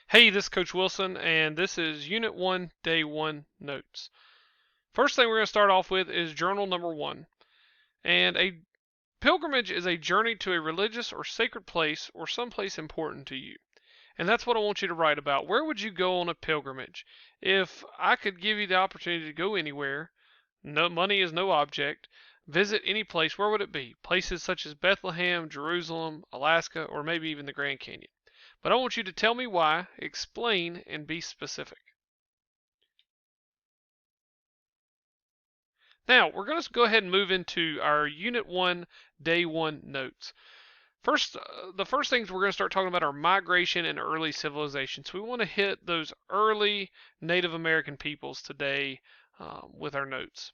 Hey, this is Coach Wilson, and this is Unit 1, Day 1 Notes. First thing we're going to start off with is journal number 1. And a pilgrimage is a journey to a religious or sacred place or someplace important to you. And that's what I want you to write about. Where would you go on a pilgrimage? If I could give you the opportunity to go anywhere, no money is no object, visit any place, where would it be? Places such as Bethlehem, Jerusalem, Alaska, or maybe even the Grand Canyon. But I want you to tell me why, explain, and be specific. Now, we're going to go ahead and move into our Unit 1, Day 1 notes. The first things we're going to start talking about are migration and early civilizations. We want to hit those early Native American peoples today with our notes.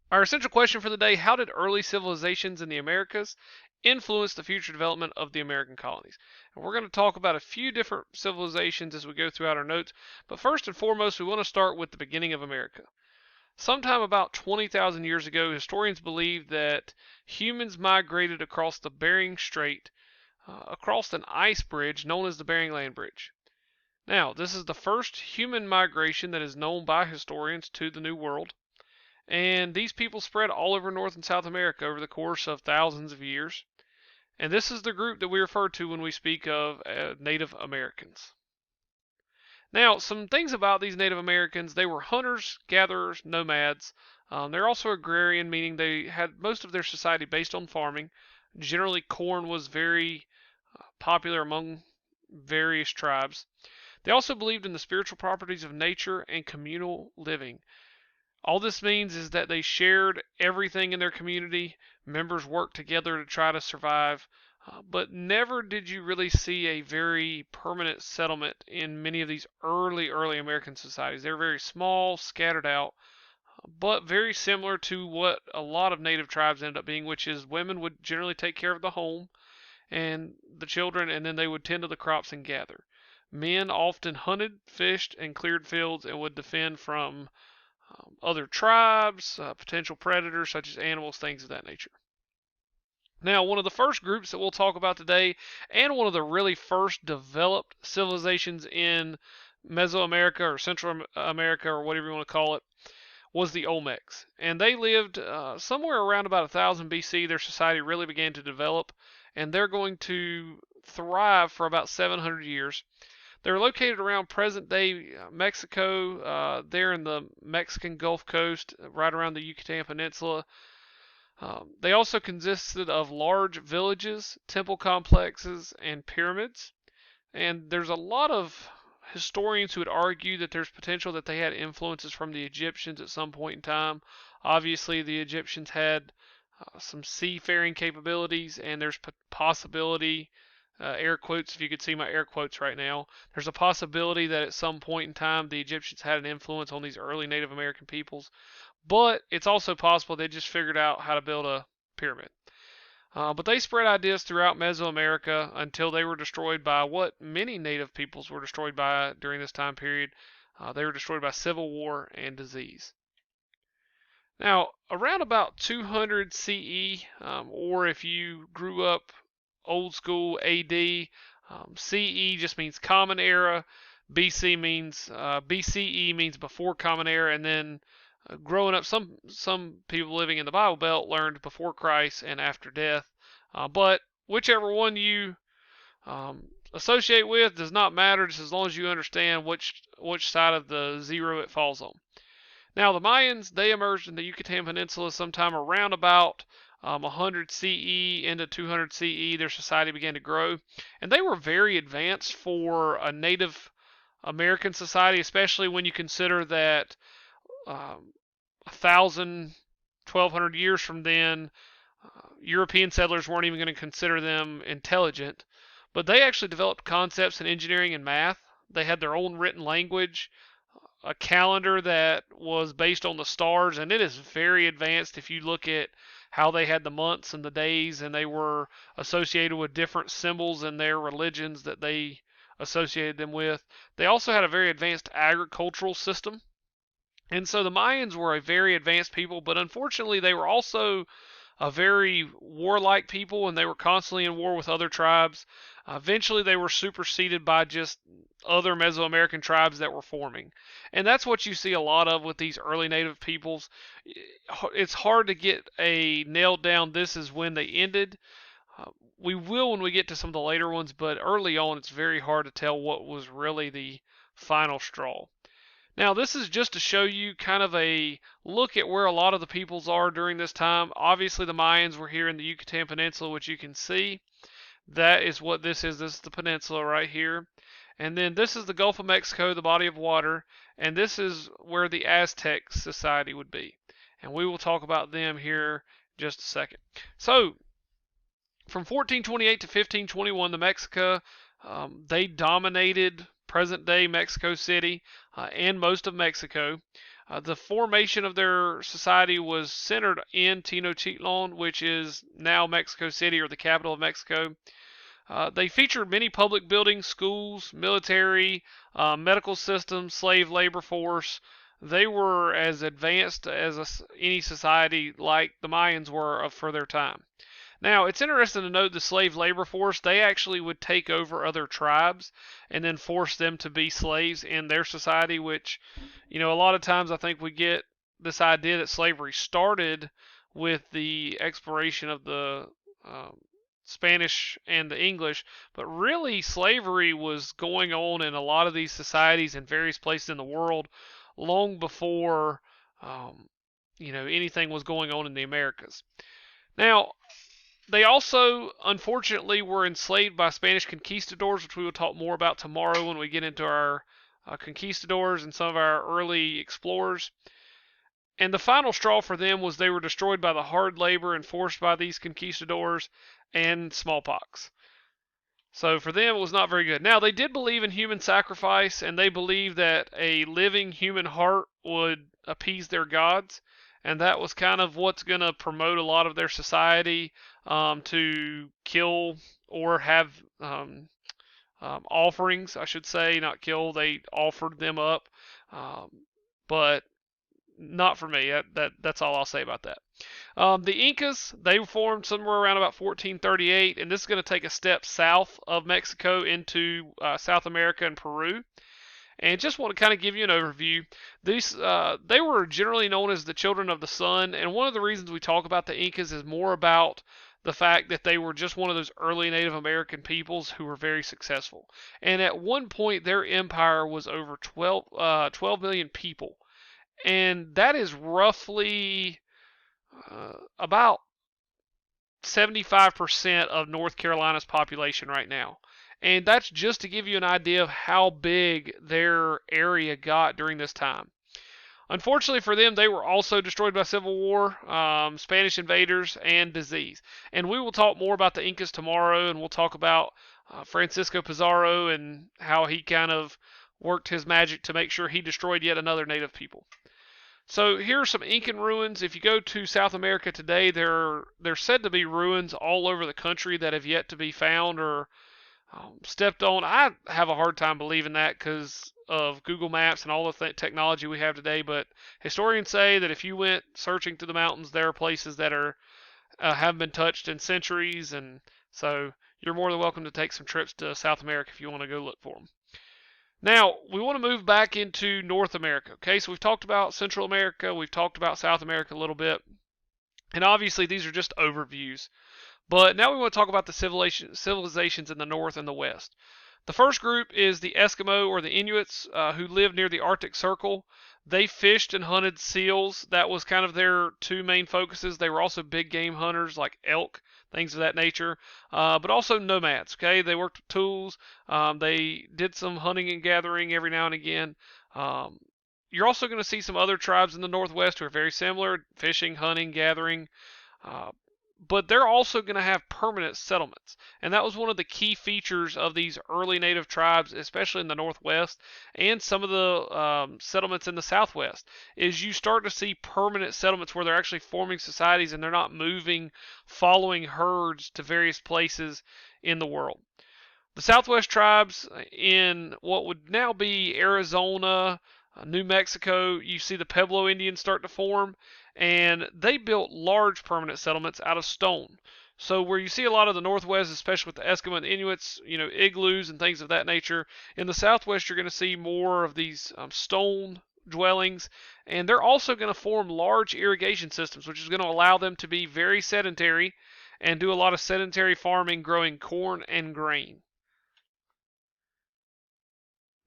Our essential question for the day: how did early civilizations in the Americas influence the future development of the American colonies? And we're going to talk about a few different civilizations as we go throughout our notes, but first and foremost, we want to start with the beginning of America. Sometime about 20,000 years ago, historians believe that humans migrated across the Bering Strait, across an ice bridge known as the Bering Land Bridge. Now, this is the first human migration that is known by historians to the New World, and these people spread all over North and South America over the course of thousands of years. And this is the group that we refer to when we speak of Native Americans. Now, some things about these Native Americans: they were hunters, gatherers, nomads. They're also agrarian, meaning they had most of their society based on farming. Generally, corn was very popular among various tribes. They also believed in the spiritual properties of nature and communal living. All this means is that they shared everything in their community. Members worked together to try to survive. But never did you really see a very permanent settlement in many of these early American societies. They're very small, scattered out, but very similar to what a lot of native tribes end up being, which is women would generally take care of the home and the children, and then they would tend to the crops and gather. Men often hunted, fished, and cleared fields and would defend from other tribes, potential predators such as animals, things of that nature. Now, one of the first groups that we'll talk about today, and one of the really first developed civilizations in Mesoamerica or Central America or whatever you want to call it, was the Olmecs. And they lived somewhere around about 1000 BC. Their society really began to develop, and they're going to thrive for about 700 years. They're located around present-day Mexico. They're in the Mexican Gulf Coast, right around the Yucatan Peninsula. They also consisted of large villages, temple complexes, and pyramids. And there's a lot of historians who would argue that there's potential that they had influences from the Egyptians at some point in time. Obviously, the Egyptians had some seafaring capabilities, and there's possibility, air quotes, if you could see my air quotes right now, there's a possibility that at some point in time the Egyptians had an influence on these early Native American peoples. But it's also possible they just figured out how to build a pyramid. But they spread ideas throughout Mesoamerica until they were destroyed by what many native peoples were destroyed by during this time period. They were destroyed by civil war and disease. Now, around about 200 CE, or if you grew up old school AD, CE just means Common Era. BCE means before Common Era, and then growing up, some people living in the Bible Belt learned before Christ and after death. But whichever one you associate with does not matter, just as long as you understand which side of the zero it falls on. Now, the Mayans, they emerged in the Yucatan Peninsula sometime around about 100 CE into 200 CE. Their society began to grow, and they were very advanced for a Native American society, especially when you consider that 1,000, 1,200 years from then, European settlers weren't even going to consider them intelligent. But they actually developed concepts in engineering and math. They had their own written language, a calendar that was based on the stars, and it is very advanced if you look at how they had the months and the days, and they were associated with different symbols in their religions that they associated them with. They also had a very advanced agricultural system. And so the Mayans were a very advanced people, but unfortunately they were also a very warlike people, and they were constantly in war with other tribes. Eventually, they were superseded by just other Mesoamerican tribes that were forming. And that's what you see a lot of with these early native peoples. It's hard to get a nailed down, this is when they ended. We will when we get to some of the later ones, but early on it's very hard to tell what was really the final straw. Now, this is just to show you kind of a look at where a lot of the peoples are during this time. Obviously, the Mayans were here in the Yucatan Peninsula, which you can see. That is what this is. This is the peninsula right here. And then this is the Gulf of Mexico, the body of water. And this is where the Aztec society would be. And we will talk about them here in just a second. So, from 1428 to 1521, the Mexica, they dominated present-day Mexico City and most of Mexico. The formation of their society was centered in Tenochtitlan, which is now Mexico City, or the capital of Mexico. They featured many public buildings, schools, military, medical systems, slave labor force. They were as advanced as any society like the Mayans were for their time. Now, it's interesting to note the slave labor force, they actually would take over other tribes and then force them to be slaves in their society, which, a lot of times I think we get this idea that slavery started with the exploration of the Spanish and the English, but really slavery was going on in a lot of these societies in various places in the world long before, anything was going on in the Americas. Now, they also, unfortunately, were enslaved by Spanish conquistadors, which we will talk more about tomorrow when we get into our conquistadors and some of our early explorers. And the final straw for them was they were destroyed by the hard labor enforced by these conquistadors and smallpox. So for them, it was not very good. Now, they did believe in human sacrifice, and they believed that a living human heart would appease their gods. And that was kind of what's going to promote a lot of their society, to kill or have offerings, I should say, not kill. They offered them up, but not for me. That's all I'll say about that. The Incas, they formed somewhere around about 1438, and this is going to take a step south of Mexico into South America and Peru. And just want to kind of give you an overview. These they were generally known as the Children of the Sun, and one of the reasons we talk about the Incas is more about the fact that they were just one of those early Native American peoples who were very successful. And at one point, their empire was over 12 million people, and that is roughly about 75% of North Carolina's population right now. And that's just to give you an idea of how big their area got during this time. Unfortunately for them, they were also destroyed by civil war, Spanish invaders, and disease. And we will talk more about the Incas tomorrow, and we'll talk about Francisco Pizarro and how he kind of worked his magic to make sure he destroyed yet another native people. So here are some Incan ruins. If you go to South America today, there's said to be ruins all over the country that have yet to be found or stepped on. I have a hard time believing that because of Google Maps and all the technology we have today, but historians say that if you went searching through the mountains, there are places that haven't been touched in centuries, and so you're more than welcome to take some trips to South America if you want to go look for them. Now, we want to move back into North America. Okay, so we've talked about Central America, we've talked about South America a little bit, and obviously these are just overviews. But now we want to talk about the civilizations in the North and the West. The first group is the Eskimo or the Inuits who lived near the Arctic Circle. They fished and hunted seals. That was kind of their two main focuses. They were also big game hunters like elk, things of that nature, but also nomads. Okay, they worked with tools. They did some hunting and gathering every now and again. You're also going to see some other tribes in the Northwest who are very similar, fishing, hunting, gathering. But they're also going to have permanent settlements. And that was one of the key features of these early native tribes, especially in the Northwest and some of the settlements in the Southwest, is you start to see permanent settlements where they're actually forming societies and they're not moving, following herds to various places in the world. The Southwest tribes in what would now be Arizona, New Mexico, you see the Pueblo Indians start to form. and they built large permanent settlements out of stone. So where you see a lot of the Northwest, especially with the Eskimo and the Inuits, igloos and things of that nature, in the Southwest you're going to see more of these stone dwellings, and they're also going to form large irrigation systems, which is going to allow them to be very sedentary and do a lot of sedentary farming, growing corn and grain.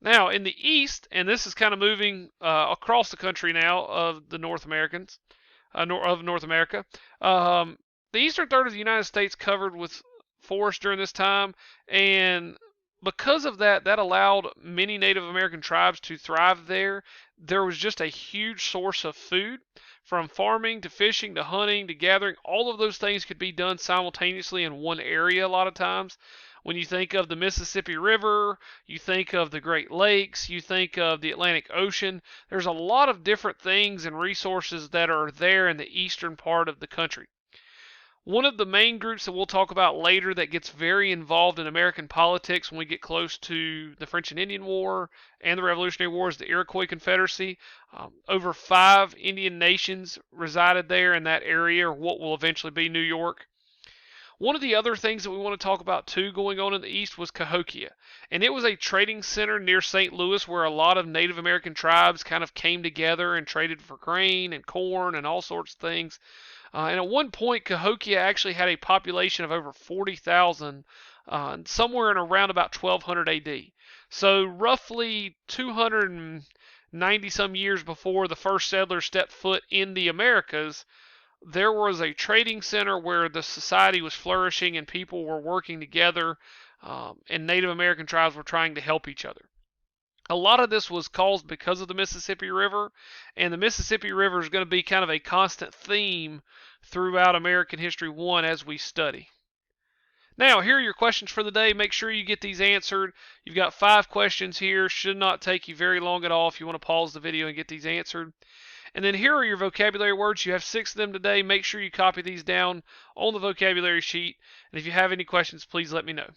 Now, in the east, and this is kind of moving across the country now of the North Americans, of North America, the eastern third of the United States covered with forest during this time, and because of that, that allowed many Native American tribes to thrive there. There was just a huge source of food, from farming to fishing to hunting to gathering. All of those things could be done simultaneously in one area a lot of times. When you think of the Mississippi River, you think of the Great Lakes, you think of the Atlantic Ocean, there's a lot of different things and resources that are there in the eastern part of the country. One of the main groups that we'll talk about later that gets very involved in American politics when we get close to the French and Indian War and the Revolutionary War is the Iroquois Confederacy. Over 5 Indian nations resided there in that area, or what will eventually be New York. One of the other things that we want to talk about too going on in the east was Cahokia. And it was a trading center near St. Louis where a lot of Native American tribes kind of came together and traded for grain and corn and all sorts of things. And at one point, Cahokia actually had a population of over 40,000, somewhere in around about 1200 AD. So roughly 290 some years before the first settlers stepped foot in the Americas, there was a trading center where the society was flourishing and people were working together, and Native American tribes were trying to help each other. A lot of this was caused because of the Mississippi River, and the Mississippi River is going to be kind of a constant theme throughout American History 1 as we study. Now, here are your questions for the day. Make sure you get these answered. You've got 5 questions here. Should not take you very long at all if you want to pause the video and get these answered. And then here are your vocabulary words. You have 6 of them today. Make sure you copy these down on the vocabulary sheet. And if you have any questions, please let me know.